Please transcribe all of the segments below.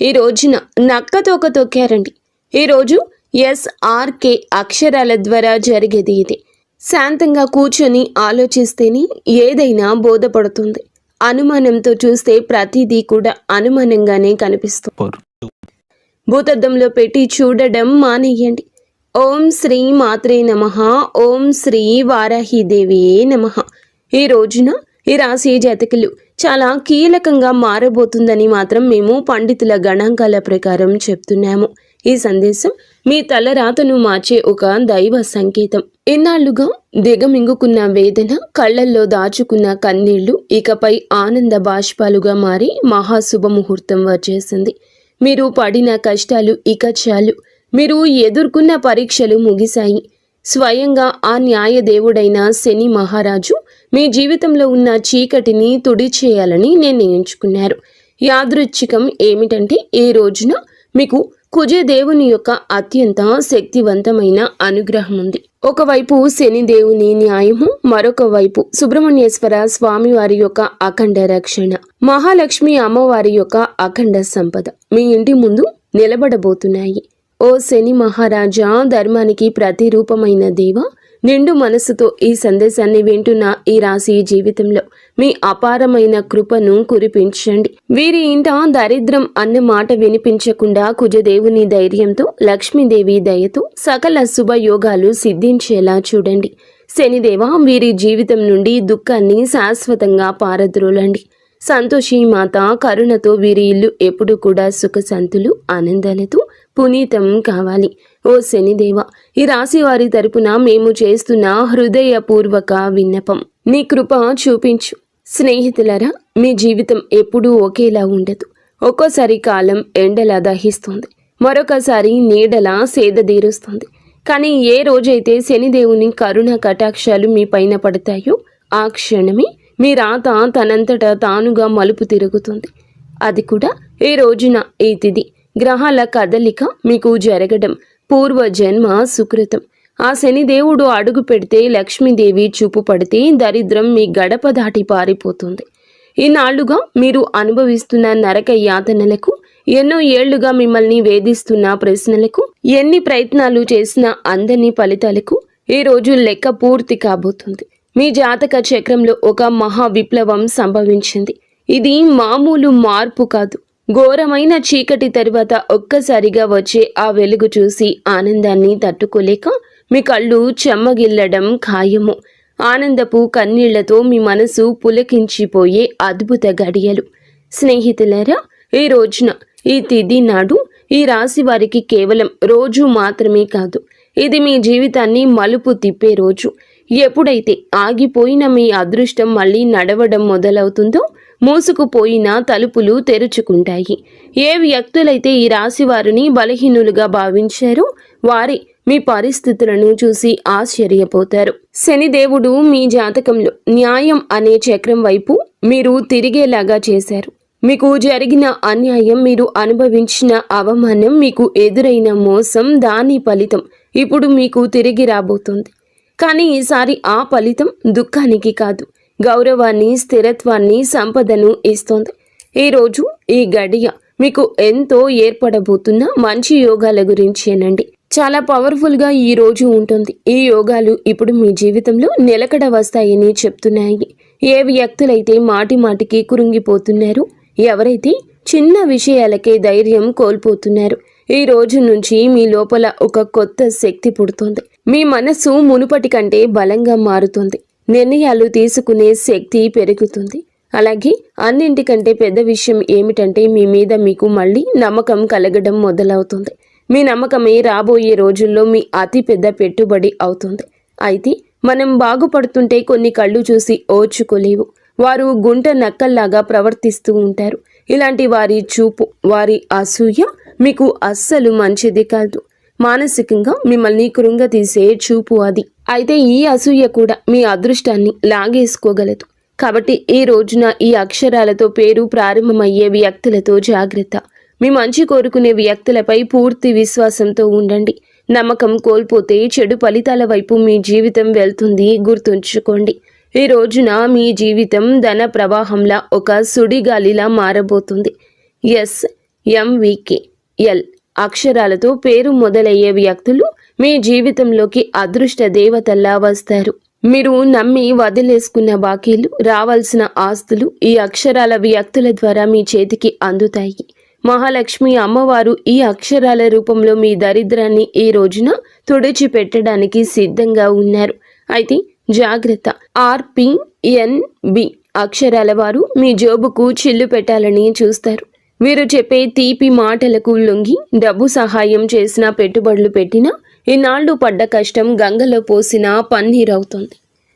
ఈ రోజున నక్కతోక తొక్కారండి. ఈరోజు SRK అక్షరాల ద్వారా జరిగేది ఇది. శాంతంగా కూర్చొని ఆలోచిస్తేనే ఏదైనా బోధపడుతుంది. అనుమానంతో చూస్తే ప్రతిదీ కూడా అనుమానంగానే కనిపిస్తుంది. భూతద్దంలో పెట్టి చూడడం మానేయండి. ఓం శ్రీ మాత్రే నమః. ఓం శ్రీ వారాహిదేవియే నమః. ఈ రోజున ఈ రాశి జాతకులు చాలా కీలకంగా మారబోతుందని మాత్రం మేము పండితుల గణాంకాల ప్రకారం చెప్తున్నాము. ఈ సందేశం మీ తలరాతను మార్చే ఒక దైవ సంకేతం. ఇన్నాళ్లుగా దిగమింగుకున్న వేదన, కళ్లల్లో దాచుకున్న కన్నీళ్లు ఇకపై ఆనంద బాష్పాలుగా మారి మహాశుభముహూర్తం వచ్చేసింది. మీరు పడిన కష్టాలు ఇక చాలు. మీరు ఎదుర్కొన్న పరీక్షలు ముగిశాయి. స్వయంగా ఆ న్యాయదేవుడైన శని మహారాజు మీ జీవితంలో ఉన్న చీకటిని తుడిచేయాలని నిర్ణయించుకున్నారు. యాదృచ్ఛికం ఏమిటంటే ఈ రోజున మీకు కుజదేవుని యొక్క అత్యంత శక్తివంతమైన అనుగ్రహం ఉంది. ఒకవైపు శనిదేవుని న్యాయము, మరొక వైపు సుబ్రహ్మణ్యేశ్వర స్వామి వారి యొక్క అఖండ రక్షణ, మహాలక్ష్మి అమ్మవారి యొక్క అఖండ సంపద మీ ఇంటి ముందు నిలబడబోతున్నాయి. ఓ శని మహారాజా, ధర్మానికి ప్రతిరూపమైన దేవ, నిండు మనసుతో ఈ సందేశాన్ని వింటున్న ఈ రాశి జీవితంలో మీ అపారమైన కృపను కురిపించండి. వీరి ఇంట దరిద్రం అన్న మాట వినిపించకుండా కుజదేవుని ధైర్యంతో, లక్ష్మీదేవి దయతో సకల శుభయోగాలు సిద్ధించేలా చూడండి. శనిదేవ, వీరి జీవితం నుండి దుఃఖాన్ని శాశ్వతంగా పారద్రోలండి. సంతోషి మాత కరుణతో వీరి ఇల్లు ఎప్పుడు కూడా సుఖశాంతులు, ఆనందాలతో పునీతం కావాలి. ఓ శనిదేవ, ఈ రాశి వారి తరపున మేము చేస్తున్న హృదయపూర్వక విన్నపం, నీ కృప చూపించు. స్నేహితులరా, మీ జీవితం ఎప్పుడూ ఒకేలా ఉండదు. ఒక్కోసారి కాలం ఎండలా దహిస్తుంది, మరొకసారి నీడలా సేదదీరుస్తుంది. కానీ ఏ రోజైతే శనిదేవుని కరుణ కటాక్షాలు మీ పైన పడతాయో ఆ క్షణమే మీ రాత తనంతట తానుగా మలుపు తిరుగుతుంది. అది కూడా ఈ రోజున. ఈ తిథి గ్రహాల కదలిక మీకు జరగడం పూర్వజన్మ సుకృతం. ఆ శనిదేవుడు అడుగు పెడితే, లక్ష్మీదేవి చూపు పడితే దరిద్రం మీ గడప దాటి పారిపోతుంది. ఈనాళ్లుగా మీరు అనుభవిస్తున్న నరక యాతనలకు, ఎన్నో ఏళ్లుగా మిమ్మల్ని వేధిస్తున్న ప్రశ్నలకు, ఎన్ని ప్రయత్నాలు చేసినా అందని ఫలితాలకు ఈ రోజు లెక్క పూర్తి కాబోతుంది. మీ జాతక చక్రంలో ఒక మహా విప్లవం సంభవించింది. ఇది మామూలు మార్పు కాదు. ఘోరమైన చీకటి తరువాత ఒక్కసారిగా వచ్చే ఆ వెలుగు చూసి ఆనందాన్ని తట్టుకోలేక మీ కళ్ళు చెమ్మగిల్లడం ఖాయము. ఆనందపు కన్నీళ్లతో మీ మనసు పులకించిపోయే అద్భుత గడియలు. స్నేహితులారా, ఈ రోజున, ఈ తిథి నాడు ఈ రాశి వారికి కేవలం రోజు మాత్రమే కాదు, ఇది మీ జీవితాన్ని మలుపు తిప్పే రోజు. ఎప్పుడైతే ఆగిపోయిన మీ అదృష్టం మళ్ళీ నడవడం మొదలవుతుందో, మూసుకుపోయిన తలుపులు తెరుచుకుంటాయి. ఏ వ్యక్తులైతే ఈ రాశి వారిని బలహీనులుగా భావించారో వారి మీ పరిస్థితులను చూసి ఆశ్చర్యపోతారు. శనిదేవుడు మీ జాతకంలో న్యాయం అనే చక్రం వైపు మీరు తిరిగేలాగా చేశారు. మీకు జరిగిన అన్యాయం, మీరు అనుభవించిన అవమానం, మీకు ఎదురైన మోసం, దాని ఫలితం ఇప్పుడు మీకు తిరిగి రాబోతుంది. కానీ ఈసారి ఆ ఫలితం దుఃఖానికి కాదు, గౌరవాన్ని, స్థిరత్వాన్ని, సంపదను ఇస్తోంది. ఈరోజు ఈ గడియ మీకు ఎంతో ఏర్పడబోతున్న మంచి యోగాల గురించేనండి. చాలా పవర్ఫుల్గా ఈ రోజు ఉంటుంది. ఈ యోగాలు ఇప్పుడు మీ జీవితంలో నిలకడ వస్తాయని చెప్తున్నాయి. ఏ వ్యక్తులైతే మాటి మాటికి కురుంగిపోతున్నారో, ఎవరైతే చిన్న విషయాలకే ధైర్యం కోల్పోతున్నారు, ఈ రోజు నుంచి మీ లోపల ఒక కొత్త శక్తి పుడుతుంది. మీ మనసు మునుపటి కంటే బలంగా మారుతుంది. నిర్ణయాలు తీసుకునే శక్తి పెరుగుతుంది. అలాగే అన్నింటికంటే పెద్ద విషయం ఏమిటంటే మీ మీద మీకు మళ్ళీ నమ్మకం కలగడం మొదలవుతుంది. మీ నమ్మకమే రాబోయే రోజుల్లో మీ అతి పెద్ద పెట్టుబడి అవుతుంది. అయితే మనం బాగుపడుతుంటే కొన్ని కళ్ళు చూసి ఓర్చుకోలేవు. వారు గుంట నక్కల్లాగా ప్రవర్తిస్తూ ఉంటారు. ఇలాంటి వారి చూపు, వారి అసూయ మీకు అస్సలు మంచిది కాదు. మానసికంగా మిమ్మల్ని కృంగతీసే చూపు అది. అయితే ఈ అసూయ కూడా మీ అదృష్టాన్ని లాగేసుకోగలదు. కాబట్టి ఈ రోజున ఈ అక్షరాలతో పేరు ప్రారంభమయ్యే వ్యక్తులతో జాగ్రత్త. మీ మంచి కోరుకునే వ్యక్తులపై పూర్తి విశ్వాసంతో ఉండండి. నమ్మకం కోల్పోతే చెడు ఫలితాల వైపు మీ జీవితం వెళ్తుంది, గుర్తుంచుకోండి. ఈ రోజున మీ జీవితం ధన ప్రవాహంలా ఒక సుడిగాలిలా మారబోతుంది. ఎస్, MVK, L అక్షరాలతో పేరు మొదలయ్యే వ్యక్తులు మీ జీవితంలోకి అదృష్ట దేవతల్లా వస్తారు. మీరు నమ్మి వదిలేసుకున్న బాకీలు, రావాల్సిన ఆస్తులు ఈ అక్షరాల వ్యక్తుల ద్వారా మీ చేతికి అందుతాయి. మహాలక్ష్మి అమ్మవారు ఈ అక్షరాల రూపంలో మీ దరిద్రాన్ని ఈ రోజున తుడిచిపెట్టడానికి సిద్ధంగా ఉన్నారు. అయితే జాగ్రత్త, RPNB అక్షరాల వారు మీ జోబుకు చిల్లు పెట్టాలని చూస్తారు. వీరు చెప్పే తీపి మాటలకు లొంగి డబ్బు సహాయం చేసినా, పెట్టుబడులు పెట్టినా ఇన్నాళ్లు పడ్డ కష్టం గంగలో పోసినా పన్నీరవుతుంది.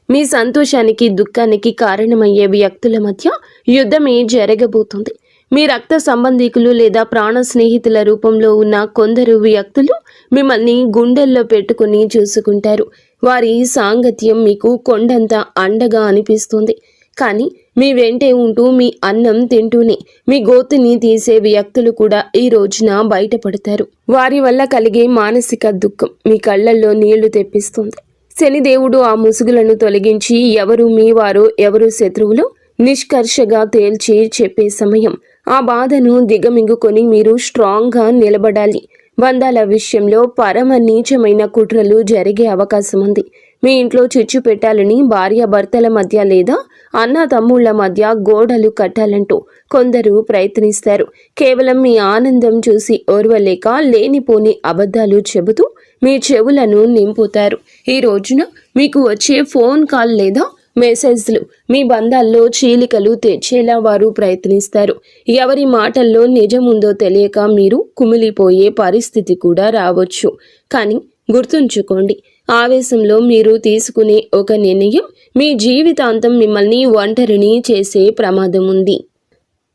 మీ సంతోషానికి, దుఃఖానికి కారణమయ్యే వ్యక్తుల మధ్య యుద్ధమే జరగబోతుంది. మీ రక్త సంబంధికులు లేదా ప్రాణ స్నేహితుల రూపంలో ఉన్న కొందరు వ్యక్తులు మిమ్మల్ని గుండెల్లో పెట్టుకుని చూసుకుంటారు. వారి సాంగత్యం మీకు కొండంత అండగా అనిపిస్తుంది. కానీ మీ వెంటే ఉంటూ మీ అన్నం తింటూనే మీ గోతుని తీసే వ్యక్తులు కూడా ఈ రోజున బయటపడతారు. వారి వల్ల కలిగే మానసిక దుఃఖం మీ కళ్ళల్లో నీళ్లు తెప్పిస్తుంది. శనిదేవుడు ఆ ముసుగులను తొలగించి ఎవరు మీ వారో, ఎవరు శత్రువులో నిష్కర్షగా తేల్చి చెప్పే సమయం. ఆ బాధను దిగమింగుకొని మీరు స్ట్రాంగ్గా నిలబడాలి. బంధాల విషయంలో పరమ నీచమైన కుట్రలు జరిగే అవకాశం ఉంది. మీ ఇంట్లో చిచ్చు పెట్టాలని భార్యాభర్తల మధ్య లేదా అన్న తమ్ముళ్ల మధ్య గోడలు కట్టాలంటూ కొందరు ప్రయత్నిస్తారు. కేవలం మీ ఆనందం చూసి ఓర్వలేక లేనిపోని అబద్ధాలు చెబుతూ మీ చెవులను నింపుతారు. ఈ రోజున మీకు వచ్చే ఫోన్ కాల్ లేదా మెసేజ్లు మీ బంధాల్లో చీలికలు తెచ్చేలా వారు ప్రయత్నిస్తారు. ఎవరి మాటల్లో నిజముందో తెలియక మీరు కుమిలిపోయే పరిస్థితి కూడా రావచ్చు. కానీ గుర్తుంచుకోండి, ఆవేశంలో మీరు తీసుకునే ఒక నిర్ణయం మీ జీవితాంతం మిమ్మల్ని ఒంటరిని చేసే ప్రమాదం ఉంది.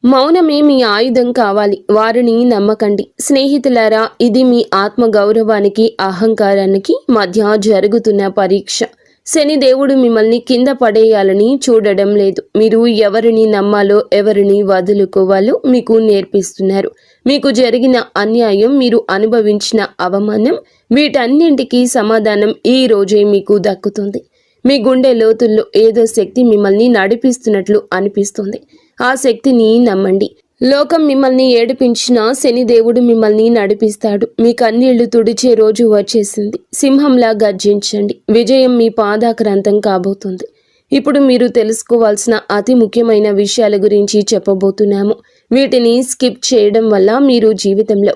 మౌనమే మీ ఆయుధం కావాలి. వారిని నమ్మకండి. స్నేహితులారా, ఇది మీ ఆత్మగౌరవానికి, అహంకారానికి మధ్య జరుగుతున్న పరీక్ష. శనిదేవుడు మిమ్మల్ని కింద పడేయాలని చూడడం లేదు. మీరు ఎవరిని నమ్మాలో, ఎవరిని వదులుకోవాలో మీకు నేర్పిస్తున్నారు. మీకు జరిగిన అన్యాయం, మీరు అనుభవించిన అవమానం, వీటన్నింటికీ సమాధానం ఈ రోజే మీకు దక్కుతుంది. మీ గుండె లోతుల్లో ఏదో శక్తి మిమ్మల్ని నడిపిస్తున్నట్లు అనిపిస్తుంది. ఆ శక్తిని నమ్మండి. లోకం మిమ్మల్ని ఏడిపించినా శనిదేవుడు మిమ్మల్ని నడిపిస్తాడు. మీ కన్నీళ్లు తుడిచే రోజు వచ్చేసింది. సింహంలా గర్జించండి. విజయం మీ పాదాక్రాంతం కాబోతుంది. ఇప్పుడు మీరు తెలుసుకోవాల్సిన అతి ముఖ్యమైన విషయాల గురించి చెప్పబోతున్నాము. వీటిని స్కిప్ చేయడం వల్ల మీరు జీవితంలో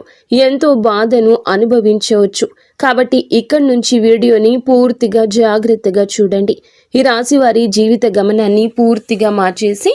ఎంతో బాధను అనుభవించవచ్చు. కాబట్టి ఇక్కడి నుంచి వీడియోని పూర్తిగా జాగ్రత్తగా చూడండి. ఈ రాశి వారి జీవిత గమనాన్ని పూర్తిగా మార్చేసి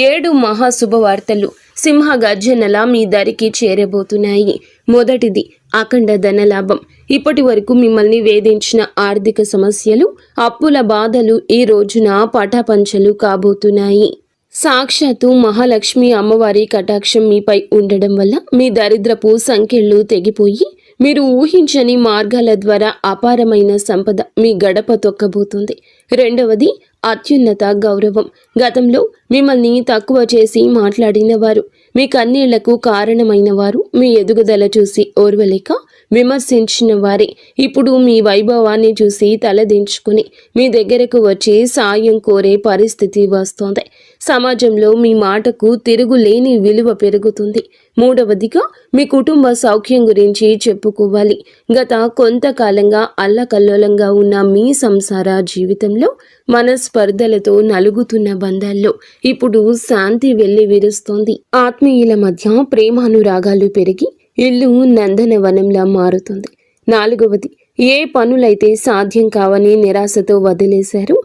7 మహాశుభవార్తలు సింహ గర్జనలా మీ దరికి చేరబోతున్నాయి. మొదటిది, అఖండ ధనలాభం. ఇప్పటి వరకు మిమ్మల్ని వేధించిన ఆర్థిక సమస్యలు, అప్పుల బాధలు ఈ రోజున పటాపంచలు కాబోతున్నాయి. సాక్షాత్తు మహాలక్ష్మి అమ్మవారి కటాక్షం మీపై ఉండడం వల్ల మీ దరిద్రపు సంఖ్యలు తెగిపోయి మీరు ఊహించని మార్గాల ద్వారా అపారమైన సంపద మీ గడప తొక్కబోతుంది. రెండవది, అత్యున్నత గౌరవం. గతంలో మిమ్మల్ని తక్కువ చేసి మాట్లాడిన వారు, మీ కన్నీళ్లకు కారణమైన వారు, మీ ఎదుగుదల చూసి ఓర్వలేక విమర్శించిన వారే ఇప్పుడు మీ వైభవాన్ని చూసి తలదించుకుని మీ దగ్గరకు వచ్చి సాయం కోరే పరిస్థితి వస్తోంది. సమాజంలో మీ మాటకు తిరుగులేని విలువ పెరుగుతుంది. మూడవదిగా, మీ కుటుంబ సౌఖ్యం గురించి చెప్పుకోవాలి. గత కొంతకాలంగా అల్లకల్లోలంగా ఉన్న మీ సంసార జీవితంలో మనస్పర్ధలతో నలుగుతున్న బంధాల్లో ఇప్పుడు శాంతి వెళ్లి విరుస్తోంది. ఆత్మీయుల మధ్య ప్రేమానురాగాలు పెరిగి ఇల్లు నందనవనంలా మారుతుంది. నాలుగవది, ఏ పనులైతే సాధ్యం కావని నిరాశతో వదిలేశారో,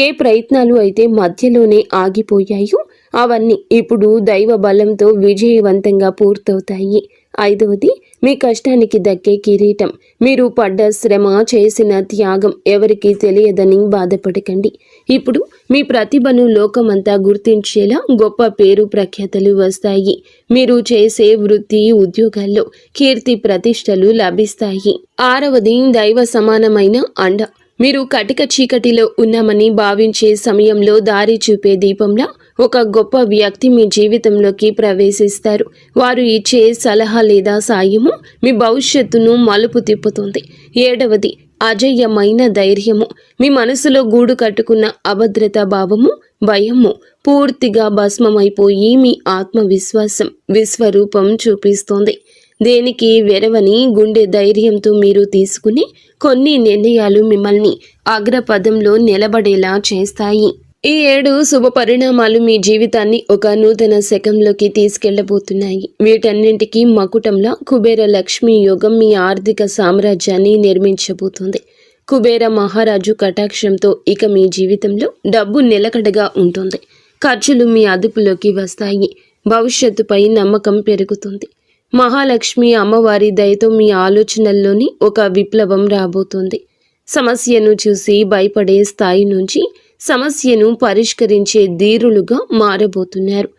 ఏ ప్రయత్నాలు అయితే మధ్యలోనే ఆగిపోయాయో అవన్నీ ఇప్పుడు దైవ బలంతో విజయవంతంగా పూర్తవుతాయి. ఐదవది, మీ కష్టానికి దక్కే కిరీటం. మీరు పడ్డ శ్రమ, చేసిన త్యాగం ఎవరికీ తెలియదని బాధపడకండి. ఇప్పుడు మీ ప్రతిభను లోకమంతా గుర్తించేలా గొప్ప పేరు ప్రఖ్యాతలు వస్తాయి. మీరు చేసే వృత్తి, ఉద్యోగాల్లో కీర్తి ప్రతిష్టలు లభిస్తాయి. ఆరవది, దైవ సమానమైన అండ. మీరు కటిక చీకటిలో ఉన్నామని భావించే సమయంలో దారి చూపే దీపంలా ఒక గొప్ప వ్యక్తి మీ జీవితంలోకి ప్రవేశిస్తారు. వారు ఇచ్చే సలహా లేదా సాయము మీ భవిష్యత్తును మలుపు తిప్పుతుంది. ఏడవది, అజేయమైన ధైర్యము. మీ మనసులో గూడు కట్టుకున్న అభద్రతా భావము భయము పూర్తిగా భస్మమైపోయి మీ ఆత్మవిశ్వాసం విశ్వరూపం చూపిస్తోంది. దేనికి వెరవని గుండె ధైర్యంతో మీరు తీసుకుని కొన్ని నిర్ణయాలు మిమ్మల్ని అగ్రపదంలో నిలబడేలా చేస్తాయి. ఈ 7 శుభ పరిణామాలు మీ జీవితాన్ని ఒక నూతన శకంలోకి తీసుకెళ్లబోతున్నాయి. వీటన్నింటికీ మకుటంలా కుబేర లక్ష్మీ యోగం మీ ఆర్థిక సామ్రాజ్యాన్ని నిర్మించబోతుంది. కుబేర మహారాజు కటాక్షంతో ఇక మీ జీవితంలో డబ్బు నిలకడగా ఉంటుంది. ఖర్చులు మీ అదుపులోకి వస్తాయి. భవిష్యత్తుపై నమ్మకం పెరుగుతుంది. మహాలక్ష్మి అమ్మవారి దయతో మీ ఆలోచనల్లోని ఒక విప్లవం రాబోతుంది. సమస్యను చూసి భయపడే స్థాయి నుంచి సమస్యను పరిష్కరించే ధీరులుగా మారబోతున్నారు.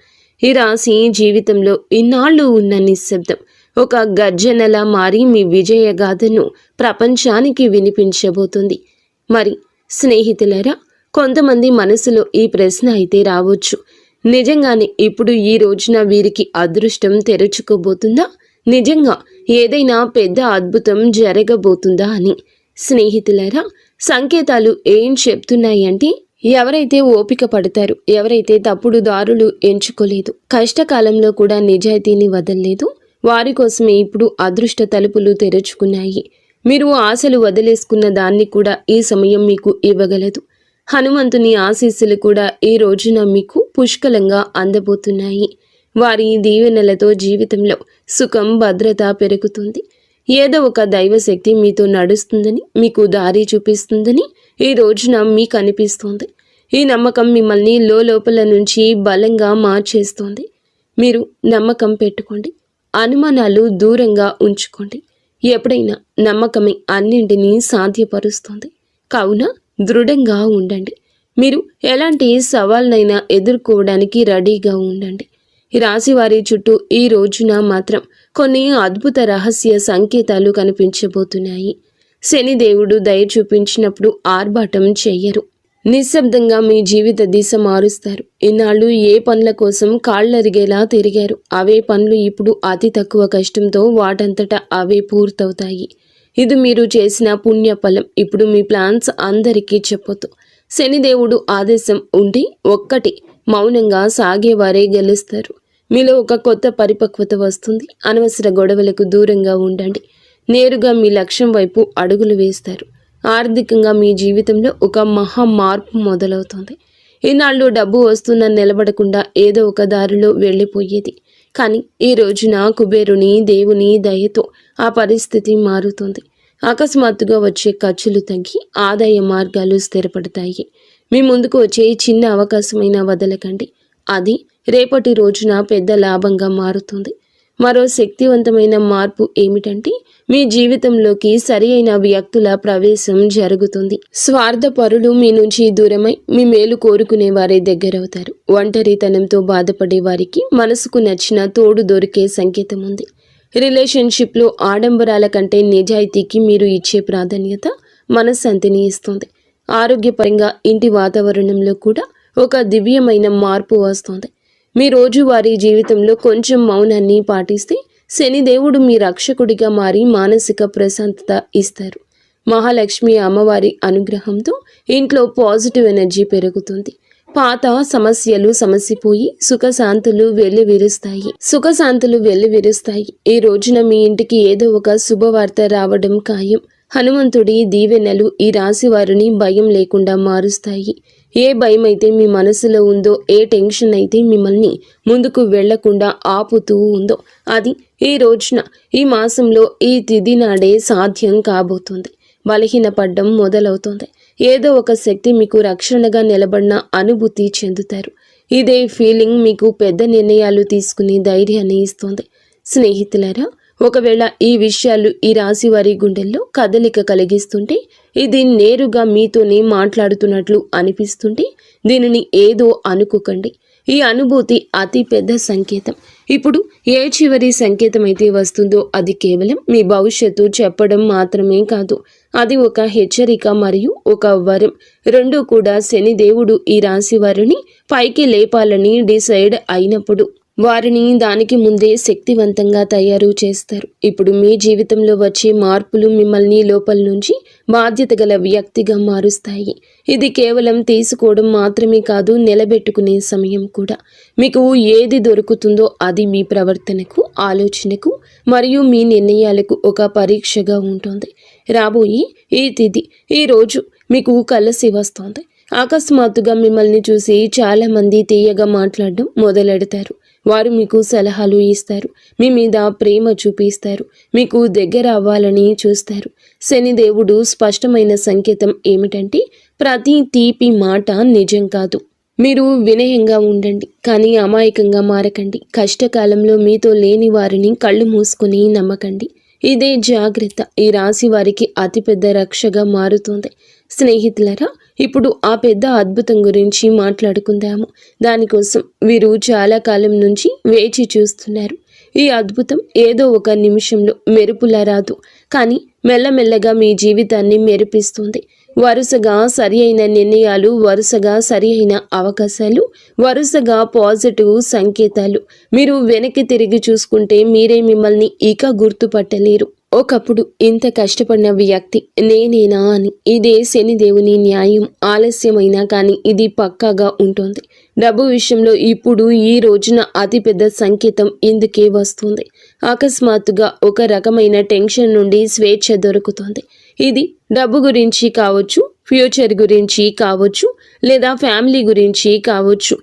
ఈ రాశి జీవితంలో ఇన్నాళ్ళు ఉన్న నిశ్శబ్దం ఒక గర్జనలా మారి మీ విజయగాథను ప్రపంచానికి వినిపించబోతుంది. మరి స్నేహితులారా, కొంతమంది మనసులో ఈ ప్రశ్న అయితే రావచ్చు, నిజంగానే ఇప్పుడు ఈ రోజున వీరికి అదృష్టం తెరుచుకోబోతుందా? నిజంగా ఏదైనా పెద్ద అద్భుతం జరగబోతుందా అని. స్నేహితులారా, సంకేతాలు ఏం చెప్తున్నాయంటే, ఎవరైతే ఓపిక పడతారు, ఎవరైతే తప్పుడు దారులు ఎంచుకోలేదు, కష్టకాలంలో కూడా నిజాయితీని వదలలేదు, వారి కోసమే ఇప్పుడు అదృష్ట తలుపులు తెరుచుకున్నాయి. మీరు ఆశలు వదిలేసుకున్న దాన్ని కూడా ఈ సమయం మీకు ఇవ్వగలదు. హనుమంతుని ఆశీస్సులు కూడా ఈ రోజున మీకు పుష్కలంగా అందబోతున్నాయి. వారి దీవెనలతో జీవితంలో సుఖం, భద్రత పెరుగుతుంది. ఏదో ఒక దైవశక్తి మీతో నడుస్తుందని, మీకు దారి చూపిస్తుందని ఈ రోజున మీకు అనిపిస్తోంది. ఈ నమ్మకం మిమ్మల్ని లోపల నుంచి బలంగా మార్చేస్తోంది. మీరు నమ్మకం పెట్టుకోండి. అనుమానాలు దూరంగా ఉంచుకోండి. ఎప్పుడైనా నమ్మకమే అన్నింటినీ సాధ్యపరుస్తుంది. కావున దృఢంగా ఉండండి. మీరు ఎలాంటి సవాళ్ళనైనా ఎదుర్కోవడానికి రెడీగా ఉండండి. ఈ రాశి వారి చుట్టూ ఈ రోజున మాత్రం కొన్ని అద్భుత రహస్య సంకేతాలు కనిపించబోతున్నాయి. శనిదేవుడు దయ చూపించినప్పుడు ఆర్భాటం చెయ్యరు. నిశ్శబ్దంగా మీ జీవిత దిశ మారుస్తారు. ఇన్నాళ్ళు ఏ పనుల కోసం కాళ్ళరిగేలా తిరిగారు, అవే పనులు ఇప్పుడు అతి తక్కువ కష్టంతో వాటంతటా అవే పూర్తవుతాయి. ఇది మీరు చేసిన పుణ్యఫలం. ఇప్పుడు మీ ప్లాన్స్ అందరికీ చెప్పొద్దు. శనిదేవుడు ఆదేశం ఉండి ఒక్కటి మౌనంగా సాగేవారే గెలుస్తారు. మీలో ఒక కొత్త పరిపక్వత వస్తుంది. అనవసర గొడవలకు దూరంగా ఉండండి. నేరుగా మీ లక్ష్యం వైపు అడుగులు వేస్తారు. ఆర్థికంగా మీ జీవితంలో ఒక మహా మార్పు మొదలవుతుంది. ఈనాళ్ళు డబ్బు వస్తున్న నిలబడకుండా ఏదో ఒక దారిలో వెళ్ళిపోయేది. కానీ ఈ రోజున కుబేరుని దేవుని దయతో ఆ పరిస్థితి మారుతుంది. అకస్మాత్తుగా వచ్చే ఖర్చులు తగ్గి ఆదాయ మార్గాలు స్థిరపడతాయి. మీ ముందుకు వచ్చే చిన్న అవకాశమైనా వదలకండి. అది రేపటి రోజున పెద్ద లాభంగా మారుతుంది. మరో శక్తివంతమైన మార్పు ఏమిటంటే, మీ జీవితంలోకి సరి అయిన వ్యక్తుల ప్రవేశం జరుగుతుంది. స్వార్థపరులు మీ నుంచి దూరమై మీ మేలు కోరుకునే వారే దగ్గరవుతారు. ఒంటరితనంతో బాధపడే వారికి మనసుకు నచ్చిన తోడు దొరికే సంకేతం ఉంది. రిలేషన్షిప్లో ఆడంబరాల కంటే నిజాయితీకి మీరు ఇచ్చే ప్రాధాన్యత మనశ్శాంతిని ఇస్తుంది. ఆరోగ్యపరంగా ఇంటి వాతావరణంలో కూడా ఒక దివ్యమైన మార్పు వస్తుంది. మీ రోజువారీ జీవితంలో కొంచెం మౌనాన్ని పాటిస్తే శనిదేవుడు మీ రక్షకుడిగా మారి మానసిక ప్రశాంతత ఇస్తారు. మహాలక్ష్మి అమ్మవారి అనుగ్రహంతో ఇంట్లో పాజిటివ్ ఎనర్జీ పెరుగుతుంది. పాత సమస్యలు సమసిపోయి సుఖశాంతులు వెల్లివిరుస్తాయి. ఈ రోజున మీ ఇంటికి ఏదో ఒక శుభవార్త రావడం ఖాయం. హనుమంతుడి దీవెనలు ఈ రాశి వారిని భయం లేకుండా మారుస్తాయి. ఏ భయం అయితే మీ మనసులో ఉందో, ఏ టెన్షన్ అయితే మిమ్మల్ని ముందుకు వెళ్లకుండా ఆపుతూ ఉందో, అది ఈ రోజున, ఈ మాసంలో, ఈ తిథి నాడే సాధ్యం కాబోతుంది. బలహీనపడ్డం మొదలవుతుంది. ఏదో ఒక శక్తి మీకు రక్షణగా నిలబడిన అనుభూతి చెందుతారు. ఇదే ఫీలింగ్ మీకు పెద్ద నిర్ణయాలు తీసుకునే ధైర్యాన్ని ఇస్తుంది. స్నేహితులారా, ఒకవేళ ఈ విషయాలు ఈ రాశి వారి గుండెల్లో కదలిక కలిగిస్తుంటే, ఇది నేరుగా మీతోనే మాట్లాడుతున్నట్లు అనిపిస్తుంటే, దీనిని ఏదో అనుకోకండి. ఈ అనుభూతి అతి పెద్ద సంకేతం. ఇప్పుడు ఏ చివరి సంకేతం అయితే వస్తుందో అది కేవలం మీ భవిష్యత్తు చెప్పడం మాత్రమే కాదు. అది ఒక హెచ్చరిక మరియు ఒక వరం. రెండూ కూడా శనిదేవుడు ఈ రాశి వారిని పైకి లేపాలని డిసైడ్ అయినప్పుడు వారిని దానికి ముందే శక్తివంతంగా తయారు చేస్తారు. ఇప్పుడు మీ జీవితంలో వచ్చే మార్పులు మిమ్మల్ని లోపల నుంచి బాధ్యత గల వ్యక్తిగా మారుస్తాయి. ఇది కేవలం తీసుకోవడం మాత్రమే కాదు, నిలబెట్టుకునే సమయం కూడా. మీకు ఏది దొరుకుతుందో అది మీ ప్రవర్తనకు, ఆలోచనకు మరియు మీ నిర్ణయాలకు ఒక పరీక్షగా ఉంటుంది. రాబోయే ఈ తిథి, ఈ రోజు మీకు కలిసి వస్తోంది. అకస్మాత్తుగా మిమ్మల్ని చూసి చాలామంది తీయగా మాట్లాడడం మొదలెడతారు. వారు మీకు సలహాలు ఇస్తారు, మీ మీద ప్రేమ చూపిస్తారు, మీకు దగ్గర అవ్వాలని చూస్తారు. శనిదేవుడు స్పష్టమైన సంకేతం ఏమిటంటే, ప్రతి తీపి మాట నిజం కాదు. మీరు వినయంగా ఉండండి, కానీ అమాయకంగా మారకండి. కష్టకాలంలో మీతో లేని వారిని కళ్ళు మూసుకొని నమ్మకండి. ఇదే జాగ్రత్త ఈ రాశి వారికి అతిపెద్ద రక్షగా మారుతుంది. స్నేహితులరా, ఇప్పుడు ఆ పెద్ద అద్భుతం గురించి మాట్లాడుకుందాము. దానికోసం వీరు చాలా కాలం నుంచి వేచి చూస్తున్నారు. ఈ అద్భుతం ఏదో ఒక నిమిషంలో మెరుపులా రాదు, కానీ మెల్లమెల్లగా మీ జీవితాన్ని మెరిపిస్తుంది. వరుసగా సరి అయిన నిర్ణయాలు, వరుసగా సరి అయిన అవకాశాలు, వరుసగా పాజిటివ్ సంకేతాలు. మీరు వెనక్కి తిరిగి చూసుకుంటే మీరే మిమ్మల్ని ఇక గుర్తుపట్టలేరు. ఒకప్పుడు ఇంత కష్టపడిన వ్యక్తి నేనేనా అని. ఇదే శనిదేవుని న్యాయం. ఆలస్యమైనా కానీ ఇది పక్కాగా ఉంటుంది. డబ్బు విషయంలో ఇప్పుడు ఈ రోజున అతిపెద్ద సంకేతం ఇందుకే వస్తుంది. అకస్మాత్తుగా ఒక రకమైన టెన్షన్ నుండి స్వేచ్ఛ దొరుకుతుంది. ఇది డబ్బు గురించి కావచ్చు, ఫ్యూచర్ గురించి కావచ్చు, లేదా ఫ్యామిలీ గురించి కావచ్చు.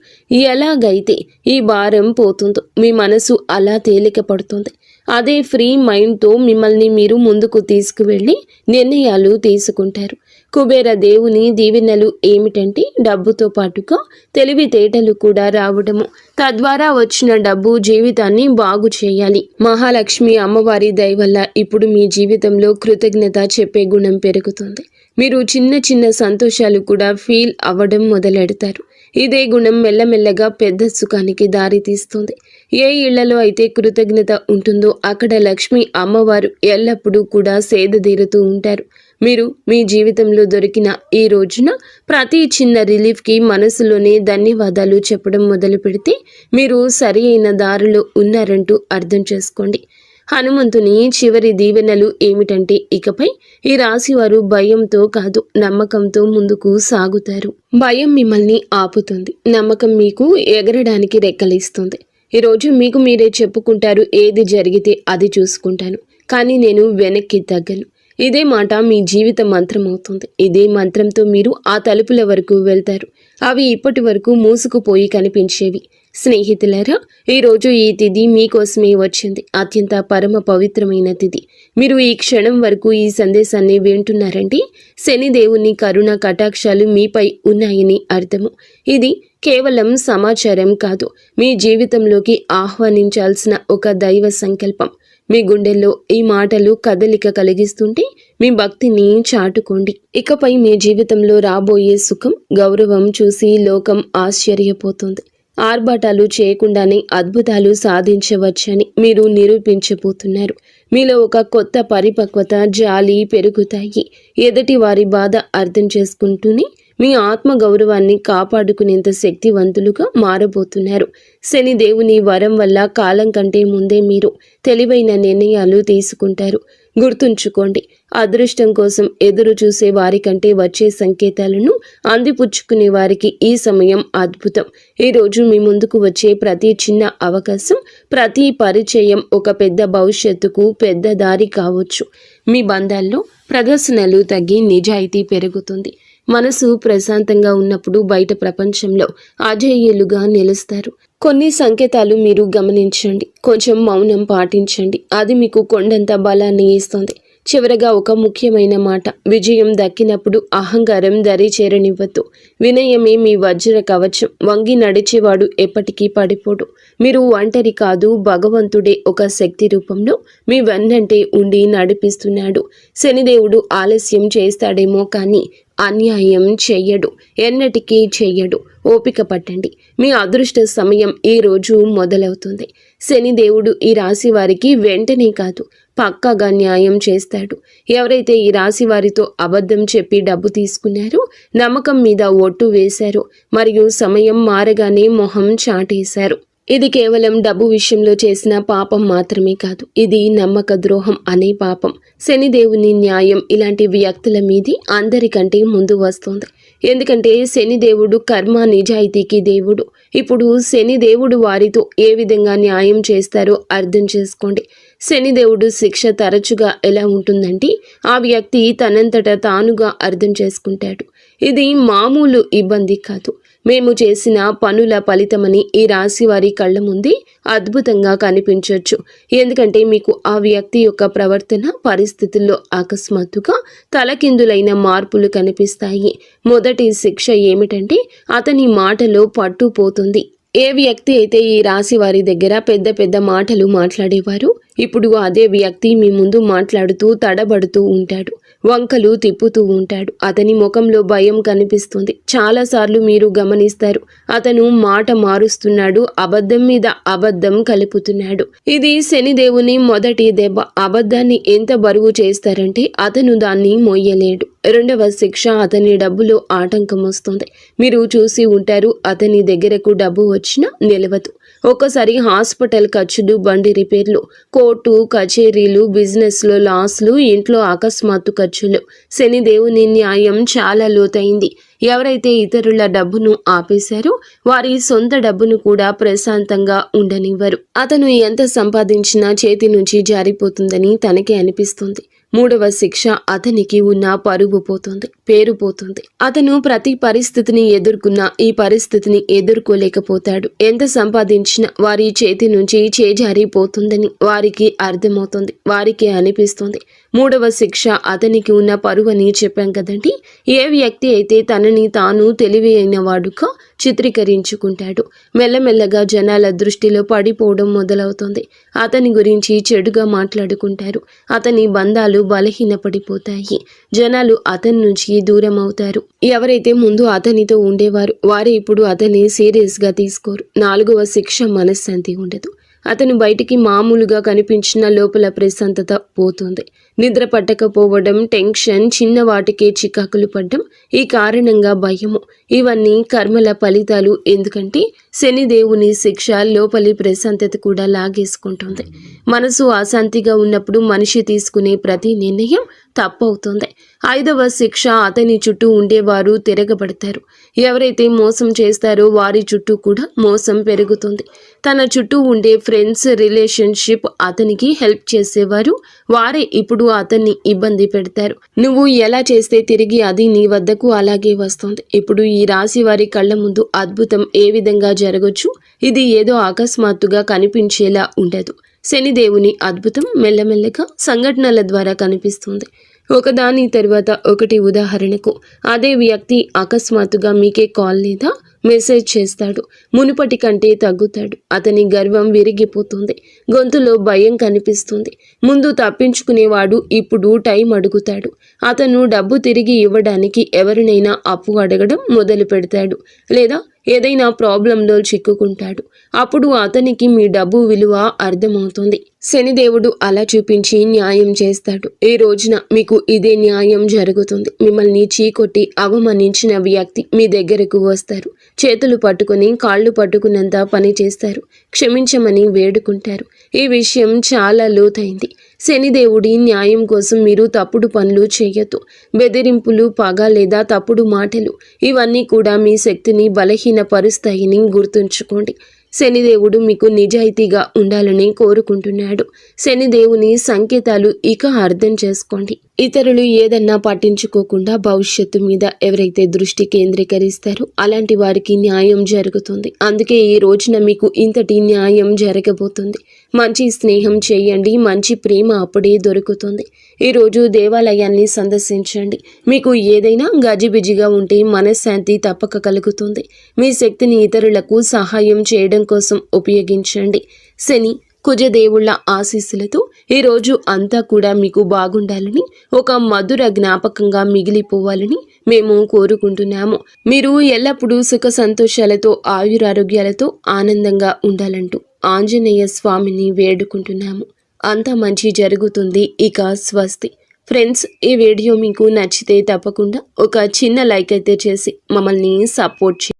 ఎలాగైతే ఈ భారం పోతుందో మీ మనసు అలా తేలిక పడుతుంది. అదే ఫ్రీ మైండ్తో మిమ్మల్ని మీరు ముందుకు తీసుకువెళ్ళి నిర్ణయాలు తీసుకుంటారు. కుబేర దేవుని దీవెనలు ఏమిటంటే, డబ్బుతో పాటుగా తెలివితేటలు కూడా రావడము. తద్వారా వచ్చిన డబ్బు జీవితాన్ని బాగు చేయాలి. మహాలక్ష్మి అమ్మవారి దయ వల్ల ఇప్పుడు మీ జీవితంలో కృతజ్ఞత చెప్పే గుణం పెరుగుతుంది. మీరు చిన్న చిన్న సంతోషాలు కూడా ఫీల్ అవ్వడం మొదలెడతారు. ఇదే గుణం మెల్లమెల్లగా పెద్ద సుఖానికి దారితీస్తుంది. ఏ ఇళ్లలో అయితే కృతజ్ఞత ఉంటుందో అక్కడ లక్ష్మి అమ్మవారు ఎల్లప్పుడూ కూడా సేదతీరుతూ ఉంటారు. మీరు మీ జీవితంలో దొరికిన ఈ రోజున ప్రతి చిన్న రిలీఫ్కి మనసులోనే ధన్యవాదాలు చెప్పడం మొదలు పెడితే మీరు సరి అయిన దారిలో ఉన్నారంటూ అర్థం చేసుకోండి. హనుమంతుని చివరి దీవెనలు ఏమిటంటే, ఇకపై ఈ రాశివారు భయంతో కాదు, నమ్మకంతో ముందుకు సాగుతారు. భయం మిమ్మల్ని ఆపుతుంది, నమ్మకం మీకు ఎగరడానికి రెక్కలిస్తుంది. ఈరోజు మీకు మీరే చెప్పుకుంటారు, ఏది జరిగితే అది చూసుకుంటాను, కానీ నేను వెనక్కి తగ్గను. ఇదే మాట మీ జీవిత మంత్రం అవుతుంది. ఇదే మంత్రంతో మీరు ఆ తలుపుల వరకు వెళ్తారు. అవి ఇప్పటి వరకు మూసుకుపోయి కనిపించేవి. స్నేహితులారా, ఈరోజు ఈ తిథి మీకోసమే వచ్చింది. అత్యంత పరమ పవిత్రమైన తిథి. మీరు ఈ క్షణం వరకు ఈ సందేశాన్ని వింటున్నారంటే శనిదేవుని కరుణ కటాక్షాలు మీపై ఉన్నాయని అర్థము. ఇది కేవలం సమాచారం కాదు, మీ జీవితంలోకి ఆహ్వానించాల్సిన ఒక దైవ సంకల్పం. మీ గుండెల్లో ఈ మాటలు కదలిక కలిగిస్తుంటే మీ భక్తిని చాటుకోండి. ఇకపై మీ జీవితంలో రాబోయే సుఖం, గౌరవం చూసి లోకం ఆశ్చర్యపోతుంది. ఆర్భాటాలు చేయకుండానే అద్భుతాలు సాధించవచ్చని మీరు నిరూపించబోతున్నారు. మీలో ఒక కొత్త పరిపక్వత, జాలి పెరుగుతాయి. ఎదుటి వారి బాధ అర్థం చేసుకుంటూనే మీ ఆత్మగౌరవాన్ని కాపాడుకునేంత శక్తివంతులుగా మారబోతున్నారు. శనిదేవుని వరం వల్ల కాలం కంటే ముందే మీరు తెలివైన నిర్ణయాలు తీసుకుంటారు. గుర్తుంచుకోండి, అదృష్టం కోసం ఎదురు చూసే వారికంటే వచ్చే సంకేతాలను అందిపుచ్చుకునే వారికి ఈ సమయం అద్భుతం. ఈరోజు మీ ముందుకు వచ్చే ప్రతి చిన్న అవకాశం, ప్రతి పరిచయం ఒక పెద్ద భవిష్యత్తుకు పెద్ద దారి కావచ్చు. మీ బంధాల్లో ప్రదర్శనలు తగ్గి నిజాయితీ పెరుగుతుంది. మనసు ప్రశాంతంగా ఉన్నప్పుడు బయట ప్రపంచంలో అజేయులుగా నిలుస్తారు. కొన్ని సంకేతాలు మీరు గమనించండి, కొంచెం మౌనం పాటించండి. అది మీకు కొండంత బలాన్ని ఇస్తుంది. చివరగా ఒక ముఖ్యమైన మాట, విజయం దక్కినప్పుడు అహంకారం దరి చేరనివ్వద్దు. వినయమే మీ వజ్ర కవచం. వంగి నడిచేవాడు ఎప్పటికీ పడిపోడు. మీరు ఒంటరి కాదు, భగవంతుడే ఒక శక్తి రూపంలో మీ వెన్నంటే ఉండి నడిపిస్తున్నాడు. శనిదేవుడు ఆలస్యం చేస్తాడేమో కానీ అన్యాయం చెయ్యడు, ఎన్నటికీ చెయ్యడు. ఓపిక పట్టండి, మీ అదృష్ట సమయం ఈ రోజు మొదలవుతుంది. శనిదేవుడు ఈ రాశి వారికి వెంటనే కాదు, పక్కాగా న్యాయం చేస్తాడు. ఎవరైతే ఈ రాశి వారితో అబద్ధం చెప్పి డబ్బు తీసుకున్నారో, నమ్మకం మీద ఒట్టు వేశారో, మరియు సమయం మారగానే మొహం చాటేశారు, ఇది కేవలం డబ్బు విషయంలో చేసిన పాపం మాత్రమే కాదు, ఇది నమ్మక ద్రోహం అనే పాపం. శనిదేవుని న్యాయం ఇలాంటి వ్యక్తుల మీది అందరికంటే ముందు వస్తుంది. ఎందుకంటే శనిదేవుడు కర్మ నిజాయితీకి దేవుడు. ఇప్పుడు శనిదేవుడు వారితో ఏ విధంగా న్యాయం చేస్తారో అర్థం చేసుకోండి. శనిదేవుడు శిక్ష తరచుగా ఎలా ఉంటుందంటే ఆ వ్యక్తి తనంతట తానుగా అర్థం చేసుకుంటాడు. ఇది మామూలు ఇబ్బంది కాదు, మేము చేసిన పనుల ఫలితమని ఈ రాశి వారి కళ్ళ ముందే అద్భుతంగా కనిపించవచ్చు. ఎందుకంటే మీకు ఆ వ్యక్తి యొక్క ప్రవర్తన పరిస్థితుల్లో అకస్మాత్తుగా తలకిందులైన మార్పులు కనిపిస్తాయి. మొదటి శిక్ష ఏమిటంటే అతని మాటలో పట్టు పోతుంది. ఏ వ్యక్తి అయితే ఈ రాశి వారి దగ్గర పెద్ద పెద్ద మాటలు మాట్లాడేవారు, ఇప్పుడు అదే వ్యక్తి మీ ముందు మాట్లాడుతూ తడబడుతూ ఉంటాడు, వంకలు తిప్పుతూ ఉంటాడు. అతని ముఖంలో భయం కనిపిస్తుంది. చాలాసార్లు మీరు గమనిస్తారు, అతను మాట మారుస్తున్నాడు, అబద్ధం మీద అబద్ధం కలుపుతున్నాడు. ఇది శనిదేవుని మొదటి దెబ్బ. అబద్ధాన్ని ఎంత బరువు చేస్తారంటే అతను దాన్ని మోయలేడు. రెండవ శిక్ష, అతని డబ్బులో ఆటంకం వస్తుంది. మీరు చూసి ఉంటారు, అతని దగ్గరకు డబ్బు వచ్చినా నిలవదు. ఒక్కసారి హాస్పిటల్ ఖర్చులు, బండి రిపేర్లు, కోర్టు కచేరీలు, బిజినెస్లో లాస్లు, ఇంట్లో అకస్మాత్తు ఖర్చులు. శనిదేవుని న్యాయం చాలా లోతైంది. ఎవరైతే ఇతరుల డబ్బును ఆపేశారో వారి సొంత డబ్బును కూడా ప్రశాంతంగా ఉండనివ్వరు. అతను ఎంత సంపాదించినా చేతి నుంచి జారిపోతుందని తనకే అనిపిస్తుంది. మూడవ శిక్ష, అతనికి ఉన్న పరువు పోతుంది, పేరు పోతుంది. అతను ప్రతి పరిస్థితిని ఎదుర్కొన్నా ఈ పరిస్థితిని ఎదుర్కోలేకపోతాడు. ఎంత సంపాదించినా వారి చేతి నుంచి చేజారిపోతుందని వారికి అర్థమవుతుంది, వారికి అనిపిస్తుంది. మూడవ శిక్ష, అతనికి ఉన్న పరువు అని చెప్పాం కదండి. ఏ వ్యక్తి అయితే తనని తాను తెలివైన వాడుగా చిత్రీకరించుకుంటాడు, మెల్లమెల్లగా జనాల దృష్టిలో పడిపోవడం మొదలవుతుంది. అతని గురించి చెడుగా మాట్లాడుకుంటారు, అతని బంధాలు బలహీనపడిపోతాయి, జనాలు అతని నుంచి దూరం అవుతారు. ఎవరైతే ముందు అతనితో ఉండేవారు వారే ఇప్పుడు అతన్ని సీరియస్గా తీసుకోరు. నాలుగవ శిక్ష, మనశ్శాంతి ఉండదు. అతను బయటికి మామూలుగా కనిపించిన లోపల ప్రశాంతత పోతుంది. నిద్ర పట్టకపోవడం, టెన్షన్, చిన్న వాటికే చికాకులు పడ్డం, ఈ కారణంగా భయము, ఇవన్నీ కర్మల ఫలితాలు. ఎందుకంటే శనిదేవుని శిక్ష లోపలి ప్రశాంతత కూడా లాగేసుకుంటుంది. మనసు అశాంతిగా ఉన్నప్పుడు మనిషి తీసుకునే ప్రతి నిర్ణయం తప్పవుతుంది. ఐదవ శిక్ష, అతని చుట్టూ ఉండేవారు తిరగబడతారు. ఎవరైతే మోసం చేస్తారో వారి చుట్టూ కూడా మోసం పెరుగుతుంది. తన చుట్టూ ఉండే ఫ్రెండ్స్, రిలేషన్షిప్, అతనికి హెల్ప్ చేసేవారు వారే ఇప్పుడు అతన్ని ఇబ్బంది పెడతారు. నువ్వు ఎలా చేస్తే తిరిగి అది నీ వద్దకు అలాగే వస్తుంది. ఇప్పుడు ఈ రాశి వారి కళ్ళ ముందు అద్భుతం ఏ విధంగా జరగచ్చు, ఇది ఏదో అకస్మాత్తుగా కనిపించేలా ఉండదు. శనిదేవుని అద్భుతం మెల్లమెల్లగా సంఘటనల ద్వారా కనిపిస్తుంది, ఒకదాని తర్వాత ఒకటి. ఉదాహరణకు అదే వ్యక్తి అకస్మాత్తుగా మీకే కాల్ లేదా మెసేజ్ చేస్తాడు. మునుపటి కంటే తగ్గుతాడు. అతని గర్వం విరిగిపోతుంది, గొంతులో భయం కనిపిస్తుంది. ముందు తప్పించుకునేవాడు ఇప్పుడు టైం అడుగుతాడు. అతను డబ్బు తిరిగి ఇవ్వడానికి ఎవరినైనా అప్పు అడగడం మొదలు పెడతాడు, లేదా ఏదైనా ప్రాబ్లంలో చిక్కుకుంటాడు. అప్పుడు అతనికి మీ డబ్బు విలువ అర్థమవుతుంది. శనిదేవుడు అలా చూపించి న్యాయం చేస్తాడు. ఈ రోజున మీకు ఇదే న్యాయం జరుగుతుంది. మిమ్మల్ని చీకొట్టి అవమానించిన వ్యక్తి మీ దగ్గరకు వస్తారు. చేతులు పట్టుకుని కాళ్ళు పట్టుకున్నంత పని చేస్తారు. క్షమించమని వేడుకుంటారు. ఈ విషయం చాలా లోతైంది. శనిదేవుడి న్యాయం కోసం మీరు తప్పుడు పనులు చేయొద్దు. బెదిరింపులు, పగ లేదా తప్పుడు మాటలు, ఇవన్నీ కూడా మీ శక్తిని బలహీనపరుస్తాయని గుర్తుంచుకోండి. శనిదేవుడు మీకు నిజాయితీగా ఉండాలని కోరుకుంటున్నాడు. శనిదేవుని సంకేతాలు ఇక అర్థం చేసుకోండి. ఇతరులు ఏదన్నా పట్టించుకోకుండా భవిష్యత్తు మీద ఎవరైతే దృష్టి కేంద్రీకరిస్తారో అలాంటి వారికి న్యాయం జరుగుతుంది. అందుకే ఈ రోజున మీకు ఇంతటి న్యాయం జరగబోతుంది. మంచి స్నేహం చేయండి, మంచి ప్రేమ అప్పుడే దొరుకుతుంది. ఈరోజు దేవాలయాన్ని సందర్శించండి. మీకు ఏదైనా గజిబిజిగా ఉంటే మనశ్శాంతి తప్పక కలుగుతుంది. మీ శక్తిని ఇతరులకు సహాయం చేయడం కోసం ఉపయోగించండి. శని, కుజదేవుళ్ల ఆశీస్సులతో ఈరోజు అంతా కూడా మీకు బాగుండాలని, ఒక మధుర జ్ఞాపకంగా మిగిలిపోవాలని మేము కోరుకుంటున్నాము. మీరు ఎల్లప్పుడూ సుఖ సంతోషాలతో, ఆయురారోగ్యాలతో ఆనందంగా ఉండాలంటూ ఆంజనేయ స్వామిని వేడుకుంటున్నాము. అంతా మంచి జరుగుతుంది. ఇక స్వస్తి. ఫ్రెండ్స్, ఈ వీడియో మీకు నచ్చితే తప్పకుండా ఒక చిన్న లైక్ అయితే చేసి మమ్మల్ని సపోర్ట్ చేయండి.